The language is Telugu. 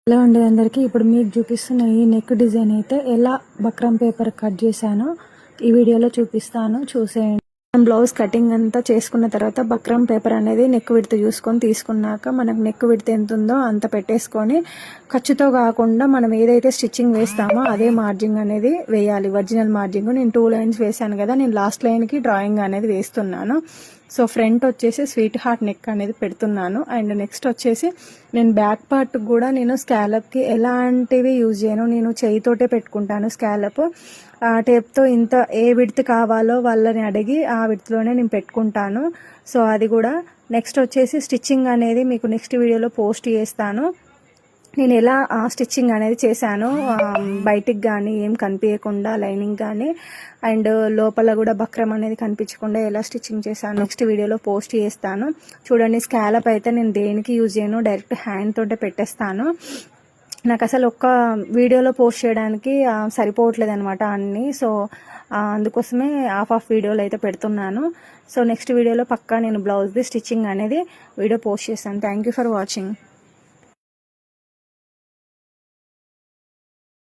హలో అండి అందరికీ. ఇప్పుడు మీకు చూపిస్తున్న ఈ నెక్ డిజైన్ అయితే ఎలా బక్రం పేపర్ కట్ చేశానో ఈ వీడియోలో చూపిస్తాను, చూసేయండి. మనం బ్లౌజ్ కటింగ్ అంతా చేసుకున్న తర్వాత బక్రం పేపర్ అనేది నెక్ విడ్త్ చూసుకొని తీసుకున్నాక మనకు నెక్ విడ్త్ ఎంత ఉందో అంత పెట్టేసుకొని ఖర్చుతో కాకుండా మనం ఏదైతే స్టిచ్చింగ్ వేస్తామో అదే మార్జింగ్ అనేది వేయాలి. ఒరిజినల్ మార్జింగ్ నేను 2 లైన్స్ వేసాను కదా, నేను లాస్ట్ లైన్కి డ్రాయింగ్ అనేది వేస్తున్నాను. సో ఫ్రంట్ వచ్చేసి స్వీట్ హార్ట్ నెక్ అనేది పెడుతున్నాను. అండ్ నెక్స్ట్ వచ్చేసి నేను బ్యాక్ పార్ట్ కూడా నేను స్కాలప్కి ఎలాంటివి యూజ్ చేయను, నేను చేయితోటే పెట్టుకుంటాను. స్కాలప్ టేప్తో ఇంత ఏ విడ్త్ కావాలో వాళ్ళని అడిగి ఆ విడ్త్లోనే నేను పెట్టుకుంటాను. సో అది కూడా నెక్స్ట్ వచ్చేసి స్టిచ్చింగ్ అనేది మీకు నెక్స్ట్ వీడియోలో పోస్ట్ చేస్తాను. నేను ఎలా స్టిచ్చింగ్ అనేది చేశాను, బయటికి కానీ ఏం కనిపించకుండా లైనింగ్ కానీ అండ్ లోపల కూడా బక్రం అనేది కనిపించకుండా ఎలా స్టిచ్చింగ్ చేశాను నెక్స్ట్ వీడియోలో పోస్ట్ చేస్తాను. చూడండి, స్కాలప్ అయితే నేను దేనికి యూజ్ చేయను, డైరెక్ట్ హ్యాండ్ తోటే పెట్టేస్తాను. నాకు అసలు ఒక్క వీడియోలో పోస్ట్ చేయడానికి సరిపోవట్లేదు అనమాట అన్నీ. సో అందుకోసమే హాఫ్ వీడియోలు అయితే పెడుతున్నాను. సో నెక్స్ట్ వీడియోలో పక్కా నేను బ్లౌజ్ది స్టిచ్చింగ్ అనేది వీడియో పోస్ట్ చేస్తాను. Thank you for watching.